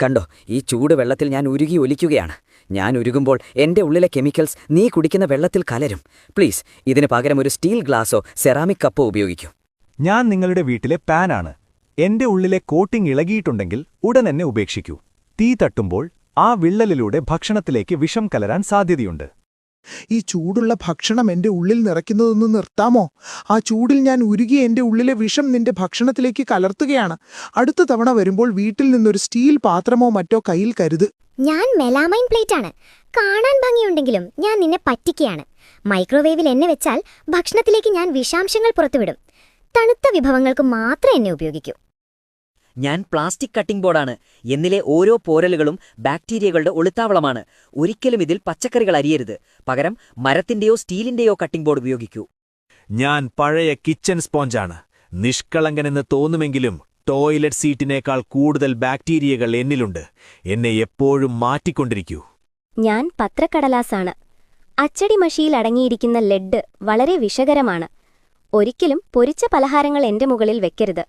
കണ്ടോ, ഈ ചൂട് വെള്ളത്തിൽ ഞാൻ ഉരുകി ഒലിക്കുകയാണ്. ഞാൻ ഉരുകുമ്പോൾ എന്റെ ഉള്ളിലെ കെമിക്കൽസ് നീ കുടിക്കുന്ന വെള്ളത്തിൽ കലരും. പ്ലീസ്, ഇതിന് പകരം ഒരു സ്റ്റീൽ ഗ്ലാസോ സെറാമിക് കപ്പോ ഉപയോഗിക്കൂ. ഞാൻ നിങ്ങളുടെ വീട്ടിലെ പാനാണ്. എന്റെ ഉള്ളിലെ കോട്ടിംഗ് ഇളകിയിട്ടുണ്ടെങ്കിൽ ഉടൻ എന്നെ ഉപേക്ഷിക്കൂ. തീ തട്ടുമ്പോൾ ആ വിള്ളലിലൂടെ ഭക്ഷണത്തിലേക്ക് വിഷം കലരാൻ സാധ്യതയുണ്ട്. ഈ ചൂടുള്ള ഭക്ഷണം എന്റെ ഉള്ളിൽ നിറയ്ക്കുന്നതൊന്ന് നിർത്താമോ? ആ ചൂടിൽ ഞാൻ ഉരുകി എന്റെ ഉള്ളിലെ വിഷം നിന്റെ ഭക്ഷണത്തിലേക്ക് കലർത്തുകയാണ്. അടുത്ത തവണ വരുമ്പോൾ വീട്ടിൽ നിന്നൊരു സ്റ്റീൽ പാത്രമോ മറ്റോ കയ്യിൽ കരുത്. ഞാൻ മെലാമൈൻ പ്ലേറ്റാണ്. കാണാൻ ഭംഗിയുണ്ടെങ്കിലും ഞാൻ നിന്നെ പറ്റിക്കുകയാണ്. മൈക്രോവേവിൽ എന്നെ വെച്ചാൽ ഭക്ഷണത്തിലേക്ക് ഞാൻ വിഷാംശങ്ങൾ പുറത്തുവിടും. തണുത്ത വിഭവങ്ങൾക്ക് മാത്രം എന്നെ ഉപയോഗിക്കൂ. ഞാൻ പ്ലാസ്റ്റിക് കട്ടിംഗ് ബോർഡാണ്. എന്നിലെ ഓരോ പോരലുകളും ബാക്ടീരിയകളുടെ ഒളിത്താവളമാണ്. ഒരിക്കലും ഇതിൽ പച്ചക്കറികൾ അരിയരുത്. പകരം മരത്തിന്റെയോ സ്റ്റീലിന്റെയോ കട്ടിംഗ് ബോർഡ് ഉപയോഗിക്കൂ. ഞാൻ പഴയ കിച്ചൺ സ്പോഞ്ചാണ്. നിഷ്കളങ്കനെന്ന് തോന്നുമെങ്കിലും ടോയ്ലറ്റ് സീറ്റിനേക്കാൾ കൂടുതൽ ബാക്ടീരിയകൾ എന്നിലുണ്ട്. എന്നെ എപ്പോഴും മാറ്റിക്കൊണ്ടിരിക്കൂ. ഞാൻ പത്രക്കടലാസാണ്. അച്ചടി മഷിയിൽ അടങ്ങിയിരിക്കുന്ന ലെഡ് വളരെ വിഷകരമാണ്. ഒരിക്കലും പൊരിച്ച പലഹാരങ്ങൾ എന്റെ മുകളിൽ വെക്കരുത്.